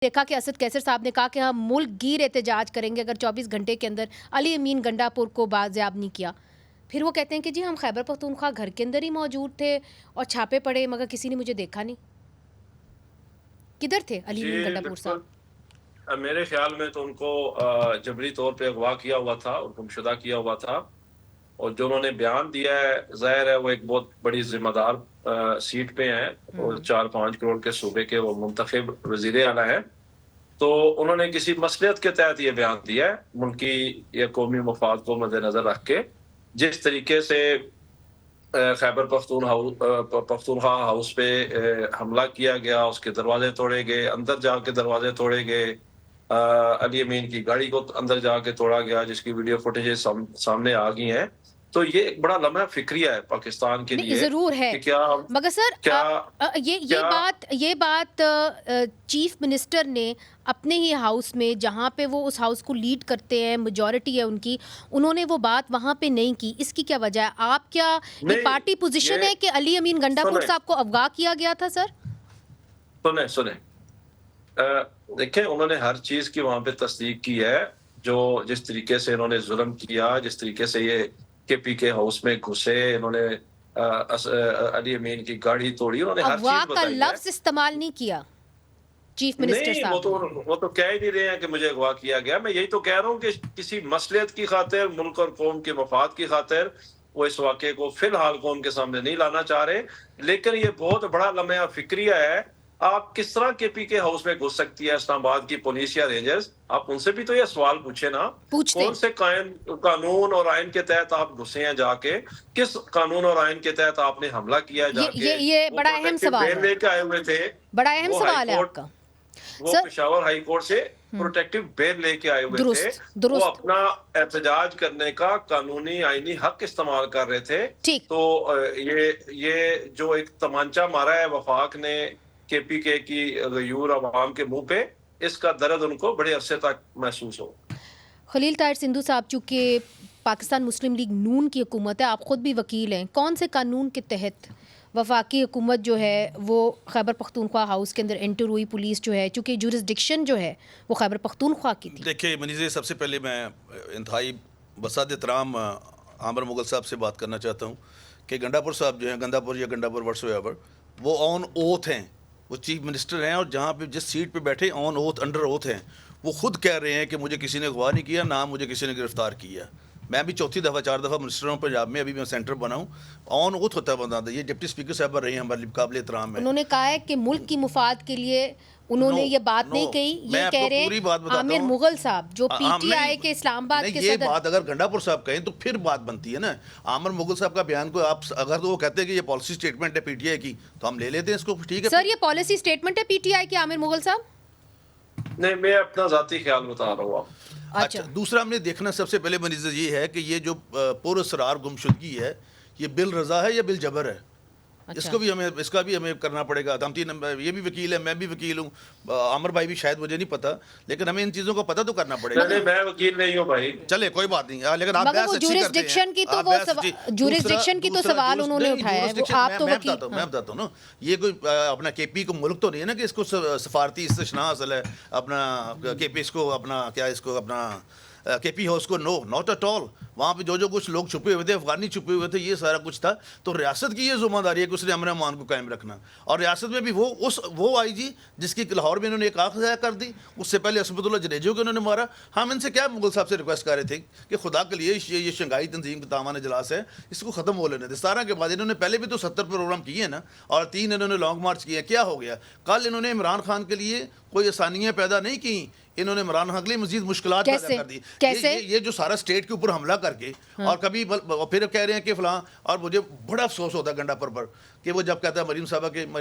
دیکھا کہ اسد کیسر صاحب نے کہا کہ ہم ملک گیر احتجاج کریں گے اگر 24 گھنٹے کے اندر علی امین گنڈا پور کو بازیاب نہیں کیا. پھر وہ کہتے ہیں کہ جی ہم خیبر پختونخوا گھر کے اندر ہی موجود تھے اور چھاپے پڑے مگر کسی نے مجھے دیکھا نہیں. کدھر تھے علی امین گنڈا پور صاحب؟ میرے خیال میں تو ان کو جبری طور پہ اغوا کیا ہوا تھا اور گمشدہ کیا ہوا تھا، اور جو انہوں نے بیان دیا ہے ظاہر ہے وہ ایک بہت بڑی ذمہ دار سیٹ پہ ہیں اور 4-5 کروڑ کے صوبے کے وہ منتخب وزیر اعلیٰ ہیں، تو انہوں نے کسی مصلحت کے تحت یہ بیان دیا ہے ملکی یا قومی مفاد کو مد نظر رکھ کے. جس طریقے سے خیبر پختونخوا ہاؤس پہ حملہ کیا گیا، اس کے دروازے توڑے گئے، اندر جا کے دروازے توڑے گئے، علی امین کی گاڑی کو اندر جا کے توڑا گیا جس کی ویڈیو فوٹیجز سامنے آ گئی ہیں، تو یہ ایک بڑا لمحہ فکریہ ہے پاکستان کے لیے. ضرور ہے مگر سر یہ بات چیف منسٹر نے اپنے ہی ہاؤس میں جہاں پہ وہ اس ہاؤس کو لیڈ کرتے ہیں، میجورٹی ہے ان کی، انہوں نے وہ بات وہاں پہ نہیں کی. اس کی کیا وجہ ہے؟ آپ کیا یہ پارٹی پوزیشن ہے کہ علی امین گنڈا پور صاحب کو اغوا کیا گیا تھا؟ سر سنیں دیکھیں، انہوں نے ہر چیز کی وہاں پہ تصدیق کی ہے. جس طریقے سے انہوں نے ظلم کیا، جس طریقے سے یہ کے پی کے ہاؤس میں گھسے، انہوں نے علی امین کی گاڑی توڑی، انہوں نے ہر چیز بتائی ہے. اغوا کا لفظ استعمال نہیں کیا چیف منسٹر صاحب. وہ تو کہہ ہی نہیں رہے ہیں کہ مجھے اغوا کیا گیا. میں یہی تو کہہ رہا ہوں کہ کسی مصلحت کی خاطر، ملک اور قوم کے مفاد کی خاطر وہ اس واقعے کو فی الحال قوم کے سامنے نہیں لانا چاہ رہے. لیکن یہ بہت بڑا لمحہ فکریہ ہے. آپ کس طرح کے پی کے ہاؤس میں گھس سکتی ہے اسلام آباد کی پولیس یا رینجرز؟ آپ ان سے بھی تو یہ سوال پوچھے نا. کون سے قانون اور آئین کے تحت آپ گھسے ہیں جا کے؟ کس قانون اور آئین کے تحت آپ نے حملہ کیا جا کے؟ یہ بڑا اہم سوال ہے. لے کے آئے ہوئے تھے، بڑا اہم سوال ہے آپ کا. وہ پشاور ہائی کورٹ سے پروٹیکٹو بیل لے کے آئے ہوئے تھے، وہ اپنا احتجاج کرنے کا قانونی آئینی حق استعمال کر رہے تھے. تو یہ جو ایک تمانچہ مارا ہے وفاق نے کے پی کے کی غیور عوام کے منہ پہ، اس کا درد ان کو بڑے عرصے تک محسوس ہو. خلیل طاہر سندھو صاحب، چونکہ پاکستان مسلم لیگ نون کی حکومت ہے، آپ خود بھی وکیل ہیں، کون سے قانون کے تحت وفاقی حکومت جو ہے وہ خیبر پختونخوا ہاؤس کے اندر انٹر ہوئی؟ پولیس جو ہے چونکہ جورسڈکشن جو ہے وہ خیبر پختونخوا کی تھی. دیکھیں منیزے، سب سے پہلے میں انتہائی بساط احترام عامر مغل صاحب سے بات کرنا چاہتا ہوں کہ گنڈا پور صاحب جو ہیں، گنڈا پور یا گنڈا پور وٹس ایور، وہ آن اوتھ ہیں، وہ چیف منسٹر ہیں، اور جہاں پہ جس سیٹ پہ بیٹھے آن اوتھ، انڈر اوتھ ہیں. وہ خود کہہ رہے ہیں کہ مجھے کسی نے اغوا نہیں کیا، نہ مجھے کسی نے گرفتار کیا. میں بھی 4 دفعہ منسٹر ہوں پنجاب میں، ابھی میں سینٹر بنا ہوں. آن اوتھ ہوتا ہے بندہ. یہ ڈپٹی اسپیکر صاحب رہے ہیں ہمارے قابل احترام ہیں. انہوں نے کہا ہے کہ ملک کی مفاد کے لیے انہوں نے یہ بات نہیں کہی. یہ کہہ رہے ہیں عامر مغل صاحب جو پی ٹی آئی کے اسلام آباد کے صدر. یہ بات اگر گنڈا پور صاحب کہیں تو پھر بات بنتی ہے نا. عامر مغل صاحب کا بیان کو آپ اگر تو وہ کہتے ہیں کہ یہ پالیسی اسٹیٹمنٹ ہے پی ٹی آئی کی، تو ہم لے لیتے ہیں اس کو. ٹھیک ہے سر، یہ پالیسی اسٹیٹمنٹ ہے پی ٹی آئی کی عامر مغل صاحب؟ نہیں، میں اپنا ذاتی خیال بتا رہا ہوں. اچھا، دوسرا ہم نے دیکھنا سب سے پہلے منیزہ یہ ہے کہ یہ جو پر اسرار گمشدگی ہے، یہ بل رضا ہے یا بل جبر ہے؟ اس کا بھی ہمیں کرنا پڑے گا. ہم یہ بھی وکیل ہے، میں بھی وکیل ہوں، عامر بھائی بھی شاید مجھے نہیں پتا، لیکن ہمیں ان چیزوں کو پتہ تو کرنا پڑے گا. میں وکیل نہیں ہوں بھائی. چلے کوئی بات نہیں، لیکن آپ بحث اچھی کرتے ہیں. جورسڈکشن کی تو سوال انہوں نے اٹھایا ہے. میں بتاتا ہوں نا، یہ کوئی اپنا کے پی کو ملک تو نہیں ہے نا کہ اس کو سفارتی استثناء حاصل ہے اپنا کے پی، اس کو اپنا کیا، اس کو اپنا کے پی ہاؤس کو. نو، ناٹ ایٹ آل. وہاں پہ جو کچھ لوگ چھپے ہوئے تھے، افغانی چھپے ہوئے تھے، یہ سارا کچھ تھا. تو ریاست کی یہ ذمہ داری ہے کہ اس نے امن و امان کو قائم رکھنا. اور ریاست میں بھی وہ آئی جی جس کی لاہور میں انہوں نے ایک آنکھ ضائع کر دی، اس سے پہلے عصمت اللہ جڈیجو کو انہوں نے مارا. ہم ان سے کیا مغل صاحب سے ریکویسٹ کر رہے تھے کہ خدا کے لیے یہ شنگھائی تنظیم کا دامن اجلاس ہے، اس کو ختم ہو لینے دیں. 17 کے بعد انہوں نے پہلے بھی تو 70 پروگرام کیے ہیں نا، اور 3 انہوں نے لانگ مارچ کیے. کیا ہو گیا؟ کل انہوں نے عمران خان کے لیے کوئی آسانیاں پیدا نہیں کی، انہوں نے عمران خان کے لیے مزید مشکلات پیدا کر دی. یہ جو سارا اسٹیٹ کے اوپر حملہ کر کے، اور کبھی پھر کہہ رہے ہیں کہ فلاں. اور مجھے بڑا افسوس ہوتا ہے گنڈا پر کہ وہ جب کہتا ہے مریم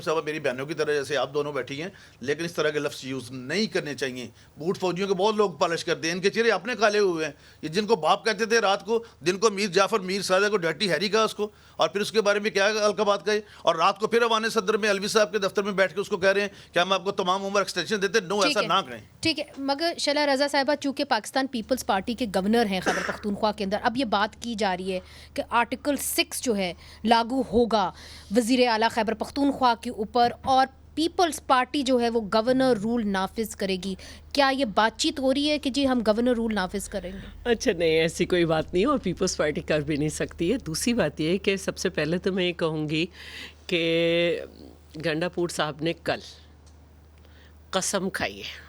صاحبہ میری بہنوں کی طرح جیسے آپ دونوں بیٹھی ہیں، لیکن اس طرح کے لفظ یوز نہیں کرنے چاہیے. بوٹ فوجیوں کے بہت لوگ پالش کرتے ہیں، ان کے چہرے اپنے کالے ہوئے ہیں. یہ جن کو باپ کہتے تھے رات کو، جن کو میر جعفر میر سادہ کو ڈرٹی ہیری کہا اس کو، اور پھر اس کے بارے میں کیا القابات کہے، اور رات کو پھر ایوان صدر میں الوی صاحب کے دفتر میں بیٹھ کے اس کو کہہ رہے ہیں کہ ہم آپ کو تمام عمر ایکسٹینشن دیتے. نو، ایسا نہ کہیں. ٹھیک ہے، مگر شلا رضا صاحبہ چونکہ پاکستان پیپلز پارٹی کے گورنر ہیں خیبر پختونخوا کے اندر، اب یہ بات کی جا رہی ہے کہ آرٹیکل 6 جو ہے لاگو ہوگا وزیر اعلیٰ خیبر پختونخوا کے اوپر، اور پیپلز پارٹی جو ہے وہ گورنر رول نافذ کرے گی. کیا یہ بات چیت ہو رہی ہے کہ جی ہم گورنر رول نافذ کریں گے؟ اچھا نہیں، ایسی کوئی بات نہیں، اور پیپلز پارٹی کر بھی نہیں سکتی ہے. دوسری بات یہ ہے کہ سب سے پہلے تو میں یہ کہوں گی کہ گنڈا پور صاحب نے کل قسم کھائی ہے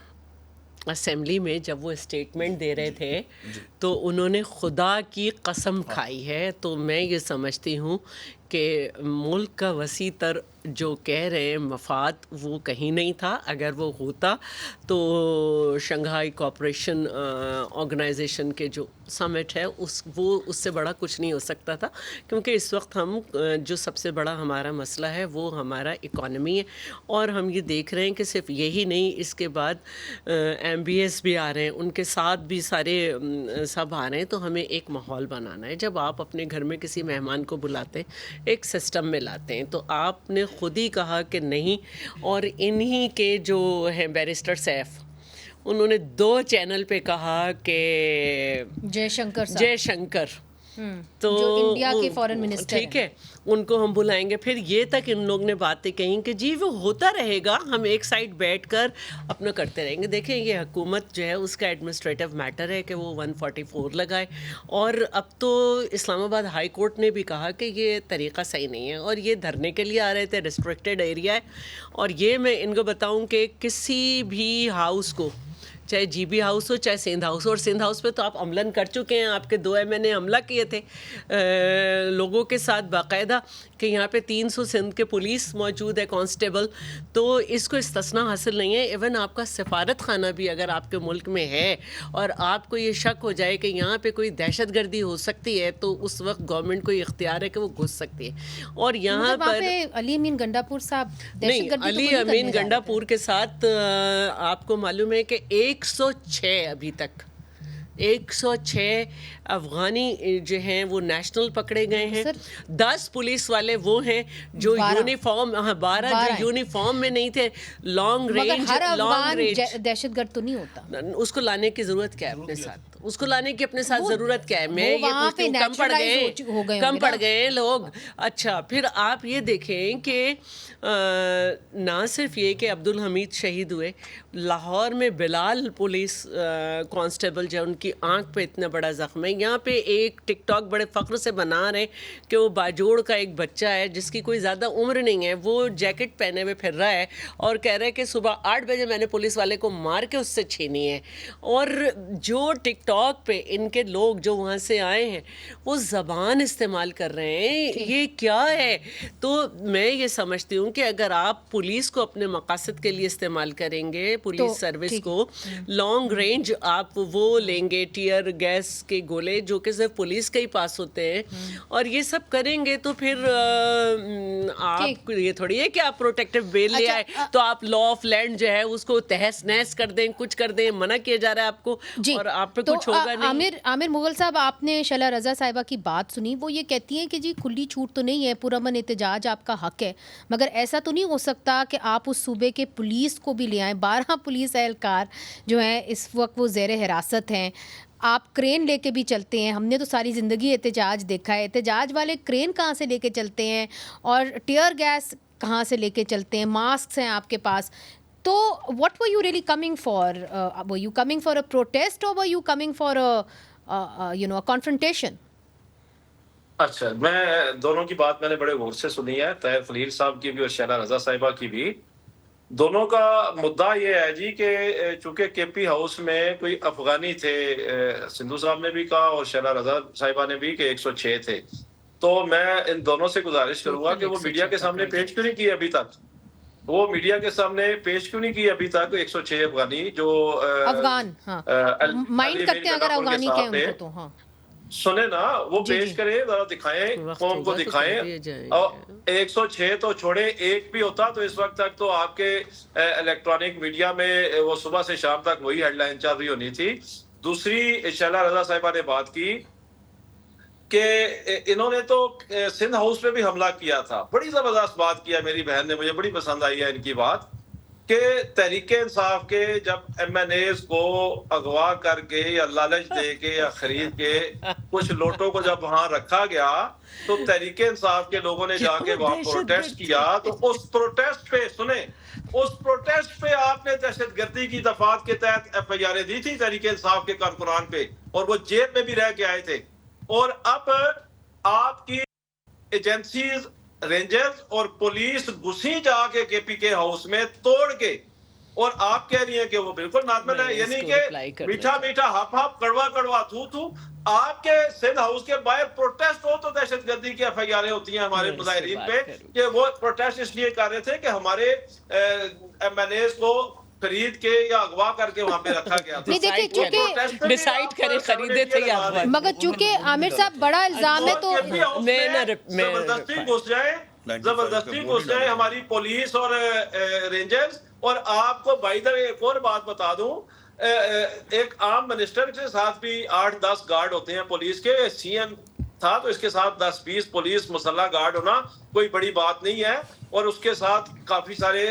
اسمبلی میں، جب وہ اسٹیٹمنٹ دے رہے تھے تو انہوں نے خدا کی قسم کھائی ہے. تو میں یہ سمجھتی ہوں کہ ملک کا وسیع تر جو کہہ رہے ہیں مفاد وہ کہیں نہیں تھا. اگر وہ ہوتا تو شنگھائی کوآپریشن آرگنائزیشن کے جو سمٹ ہے اس سے بڑا کچھ نہیں ہو سکتا تھا، کیونکہ اس وقت ہم جو سب سے بڑا ہمارا مسئلہ ہے وہ ہمارا اکانومی ہے. اور ہم یہ دیکھ رہے ہیں کہ صرف یہی نہیں، اس کے بعد ایم بی ایس بھی آ رہے ہیں، ان کے ساتھ بھی سارے سب آ رہے ہیں. تو ہمیں ایک ماحول بنانا ہے. جب آپ اپنے گھر میں کسی مہمان کو بلاتے ہیں، ایک سسٹم میں لاتے ہیں، تو آپ نے خود ہی کہا کہ نہیں. اور انہی کے جو ہیں بیرسٹر سیف، انہوں نے 2 چینل پہ کہا کہ جے شنکر صاحب، جے شنکر، تو جو انڈیا کے فارن منسٹر ٹھیک ہے، ان کو ہم بلائیں گے. پھر یہ تک ان لوگ نے باتیں کہیں کہ جی وہ ہوتا رہے گا، ہم ایک سائڈ بیٹھ کر اپنا کرتے رہیں گے. دیکھیں یہ حکومت جو ہے اس کا ایڈمنسٹریٹو میٹر ہے کہ وہ 144 لگائے. اور اب تو اسلام آباد ہائی کورٹ نے بھی کہا کہ یہ طریقہ صحیح نہیں ہے. اور یہ دھرنے کے لیے آ رہے تھے، ریسٹرکٹیڈ ایریا ہے. اور یہ میں ان کو بتاؤں کہ کسی بھی ہاؤس کو، چاہے جی بی ہاؤس ہو چاہے سندھ ہاؤس ہو، اور سندھ ہاؤس پہ تو آپ عملاً کر چکے ہیں، آپ کے 2 ایم این اے حملہ کیے تھے لوگوں کے ساتھ باقاعدہ، کہ یہاں پہ 300 سندھ کے پولیس موجود ہے، کانسٹیبل. تو اس کو استثناء حاصل نہیں ہے. ایون آپ کا سفارت خانہ بھی اگر آپ کے ملک میں ہے اور آپ کو یہ شک ہو جائے کہ یہاں پہ کوئی دہشت گردی ہو سکتی ہے، تو اس وقت گورنمنٹ کو یہ اختیار ہے کہ وہ گھس سکتی ہے. اور یہاں پر علی امین گنڈا پور صاحب نہیں، علی امین گنڈا پور کے ساتھ آپ کو معلوم ہے کہ 106 ابھی تک 106 افغانی جو ہیں وہ نیشنل پکڑے گئے ہیں. 10 پولیس والے وہ ہیں جو یونیفارم، 12 جو یونیفارم میں نہیں تھے. لانگ رینج دہشت گرد تو نہیں ہوتا، اس کو لانے کی ضرورت کیا ہے اپنے ساتھ؟ اس کو لانے کی اپنے ساتھ ضرورت کیا ہے؟ میں یہ پوچھتی ہوں، کم پڑ گئے لوگ. اچھا پھر آپ یہ دیکھیں کہ نہ صرف یہ کہ عبدالحمید شہید ہوئے، لاہور میں بلال پولیس کانسٹیبل جو ان کی آنکھ پہ اتنا بڑا زخم ہے. یہاں پہ ایک ٹک ٹاک بڑے فخر سے بنا رہے ہیں کہ وہ باجوڑ کا ایک بچہ ہے جس کی کوئی زیادہ عمر نہیں ہے، وہ جیکٹ پہنے ہوئے پھر رہا ہے اور کہہ رہا ہے کہ صبح 8 بجے میں نے پولیس والے کو مار کے اس سے چھینی ہے. اور جو ٹک ٹاک پہ ان کے لوگ جو وہاں سے آئے ہیں وہ زبان استعمال کر رہے ہیں، یہ کیا ہے؟ تو میں یہ سمجھتی ہوں کہ اگر آپ پولیس کو اپنے مقاصد کے لیے استعمال کریں گے، پولیس سروس کو لانگ رینج آپ وہ لیں گے، ٹیئر گیس کے گولے جو کہ صرف پولیس کے ہی پاس ہوتے ہیں، اور یہ سب کریں گے تو پھر آپ یہ تھوڑی ہے کہ آپ پروٹیکٹیو بیل لے آئے تو آپ لا آف لینڈ جو ہے اس کو تہس نہس کر دیں، کچھ کر دیں، منع کیا جا رہا ہے آپ کو، اور آپ پہ کچھ ہوگا نہیں. عامر مغل صاحب، آپ نے شعلہ رضا صاحبہ کی بات سنی، وہ یہ کہتی ہیں کہ جی کھلی چھوٹ تو نہیں ہے، پرامن احتجاج آپ کا حق ہے، مگر ایسا تو نہیں ہو سکتا کہ آپ اس صوبے کے پولیس کو بھی لے آئیں. 12 پولیس اہلکار جو ہیں اس وقت وہ زیر حراست ہیں. آپ کرین لے کے بھی چلتے ہیں، ہم نے تو ساری زندگی احتجاج دیکھا ہے، احتجاج والے کرین کہاں سے لے کے چلتے ہیں اور ٹیئر گیس کہاں سے لے کے چلتے ہیں، ماسکس ہیں آپ کے پاس. تو what were you really coming for? Were you coming for a protest or were you coming for a confrontation? اچھا، میں دونوں کی بات میں نے بڑے غور سے سنی ہے، طاہر خلیل صاحب کی بھی اور شعلہ رضا صاحبہ کی بھی. دونوں کا مدعا یہ ہے جی کہ چونکہ کے پی ہاؤس میں کوئی افغانی تھے، سندھو صاحب نے بھی کہا اور شعلہ رضا صاحبہ نے بھی کہ 106 تھے. تو میں ان دونوں سے گزارش کروں گا کہ وہ میڈیا کے سامنے پیش کیوں نہیں کیے ابھی تک، وہ میڈیا کے سامنے پیش کیوں نہیں کیے ابھی تک 106 افغانی جو افغان مائنڈ کرتے ہیں اگر افغانی کہیں ان کو تو. ہاں سنیں نا، وہ پیش کریں، ذرا دکھائیں، قوم کو دکھائیں. اور 106 تو چھوڑے، ایک بھی ہوتا تو اس وقت تک تو آپ کے الیکٹرانک میڈیا میں وہ صبح سے شام تک وہی ہیڈ لائن چل رہی ہونی تھی. دوسری شعلہ رضا صاحبہ نے بات کی کہ انہوں نے تو سندھ ہاؤس پہ بھی حملہ کیا تھا. بڑی زبردست بات کیا میری بہن نے، مجھے بڑی پسند آئی ہے ان کی بات کہ تحریک انصاف کے جب ایم این ایز کو اغوا کر کے یا لالچ دے کے یا خرید کے کچھ لوٹوں کو جب وہاں رکھا گیا تو تحریک انصاف کے لوگوں نے جا کے وہاں پروٹیسٹ کیا، تو اس پروٹیسٹ پہ سنیں، اس پروٹیسٹ پہ آپ نے دہشت گردی کی دفعات کے تحت ایف آئی آریں دی تھی تحریک انصاف کے کارکنان پہ، اور وہ جیل میں بھی رہ کے آئے تھے. اور اب آپ کی ایجنسیز، رینجرز اور پولیس گھسی جا کے کے پی کے ہاؤس میں توڑ کے، اور آپ کہہ رہی ہیں کہ وہ بالکل نارمل ہے، یعنی کہ میٹھا میٹھا ہپ ہپ کڑوا کڑوا تھو تھو. آپ کے سندھ ہاؤس کے باہر پروٹیسٹ ہو تو دہشت گردی کی ایف آئی آریں ہوتی ہیں ہمارے مظاہرین پہ کہ وہ پروٹیسٹ اس لیے کر رہے تھے کہ ہمارے ایم این ایز کو خرید کے یا اغوا کر کے وہاں پہ رکھا گیا تھا. ڈیسائیڈ کرے خریدے تھے یا اغوا. مگر چونکہ عامر صاحب بڑا الزام ہے تو زبردستی گھس جائے ہماری پولیس اور رینجرز. اور آپ کو بائی دا وے ایک اور بات بتا دوں، ایک عام منسٹر کے ساتھ بھی 8-10 گارڈ ہوتے ہیں پولیس کے. سی ایم تھا تو اس کے ساتھ 10-20 پولیس مسلح گارڈ ہونا کوئی بڑی بات نہیں ہے، اور اس کے ساتھ کافی سارے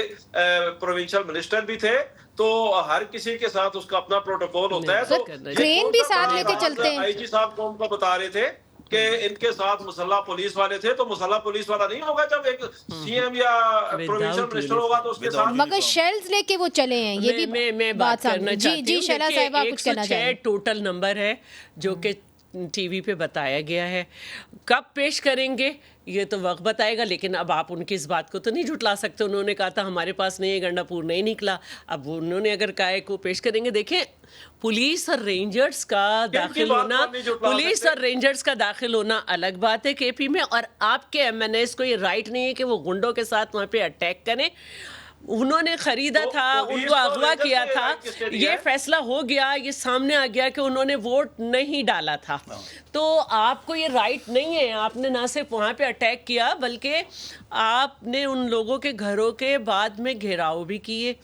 پروونشل منسٹر بھی تھے، تو ہر کسی کے ساتھ اس کا اپنا پروٹوکول ہوتا ہے. تو کرین بھی ساتھ لے کے چلتے ہیں. آئی جی صاحب کو ان کو بتا رہے تھے کہ ان کے ساتھ مسلح پولیس والے تھے، تو مسلح پولیس والا نہیں ہوگا جب ایک سی ایم یا پروونشل منسٹر ہوگا تو اس کے ساتھ. مگر شیلز لے کے وہ چلے ہیں، یہ بھی میں بات کرنا چاہتی ہوں. جی شیلا صاحبہ کچھ کہنا چاہیں. 106 ٹوٹل نمبر ہے جو کہ ٹی وی پہ بتایا گیا ہے. کب پیش کریں گے یہ تو وقت بتائے گا، لیکن اب آپ ان کی اس بات کو تو نہیں جھٹلا سکتے. انہوں نے کہا تھا ہمارے پاس نہیں ہے، گنڈا پور نہیں نکلا. اب انہوں نے اگر کہا ہے کہ وہ پیش کریں گے. دیکھیں پولیس اور رینجرز کا داخل ہونا الگ بات ہے کے پی میں، اور آپ کے ایم این ایز کو یہ رائٹ نہیں ہے کہ وہ گنڈوں کے ساتھ وہاں پہ اٹیک کریں. انہوں نے خریدا تھا، ان کو اغوا کیا تھا، یہ فیصلہ ہو گیا، یہ سامنے آ گیا کہ انہوں نے ووٹ نہیں ڈالا تھا، تو آپ کو یہ رائٹ نہیں ہے. آپ نے نہ صرف وہاں پہ اٹیک کیا بلکہ آپ نے ان لوگوں کے گھروں کے بعد میں گھیراؤ بھی کیے.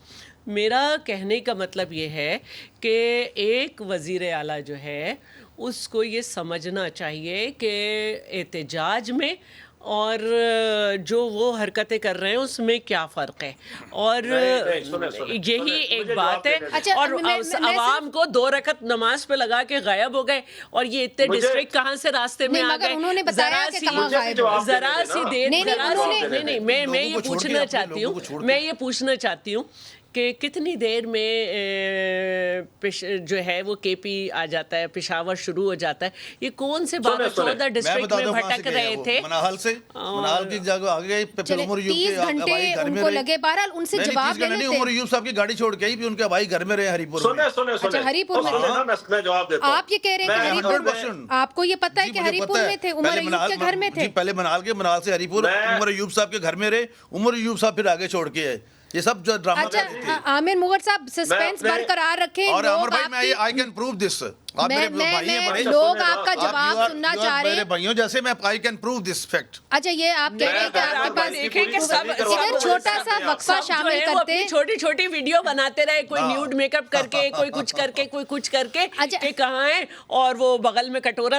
میرا کہنے کا مطلب یہ ہے کہ ایک وزیر اعلیٰ جو ہے اس کو یہ سمجھنا چاہیے کہ احتجاج میں اور جو وہ حرکتیں کر رہے ہیں اس میں کیا فرق ہے. اور یہی ایک بات ہے. اور عوام کو 2 رکعت نماز پہ لگا کے غائب ہو گئے، اور یہ اتنے ڈسٹرکٹ کہاں سے راستے میں آ گئے. ذرا سی دیر نہیں، میں یہ پوچھنا چاہتی ہوں کہ کتنی دیر میں جو ہے وہ کے پی آ جاتا ہے، پشاور شروع ہو جاتا ہے. یہ کون سے 12-14 ڈسٹرکٹ میں بھٹک رہے تھے. منال کی جگہ آگے 30 گھنٹے ان کو لگے. بہرحال ان سے جواب لے لیتے. عمر ایوب صاحب کی گاڑی چھوڑ کے ان کے بھائی گھر میں رہے ہری پور میں. اچھا ہری پور میں جواب دیتا ہوں. آپ یہ کہہ رہے ہیں کہ ہری پور میں آپ کو یہ پتا ہے کہ ہری پور میں تھے، عمر ایوب کے گھر میں تھے. پہلے منال سے ہری پور عمر ایوب صاحب کے گھر میں رہے. عمر ایوب صاحب پھر آگے چھوڑ کے آئے. یہ سب جو ڈرامہ کر رہی تھی. عامر مغل صاحب سسپینس برقرار رکھیں. اور عمر بھائی میں آئی کین پروو دس. لوگ آپ کا جواب سننا چاہ رہے ہیں. میرے بھائیوں جیسے میں I can prove this fact. اچھا یہ آپ کہہ رہے ہیں کہ آپ کے پاس چھوٹا سا وقفہ شامل کرتے، چھوٹی چھوٹی ویڈیو بناتے رہے، کوئی نیوڈ میک اپ کر کے، کوئی کچھ کر کے، کوئی کچھ کر کے کہ کہاں ہے، اور وہ بغل میں کٹورا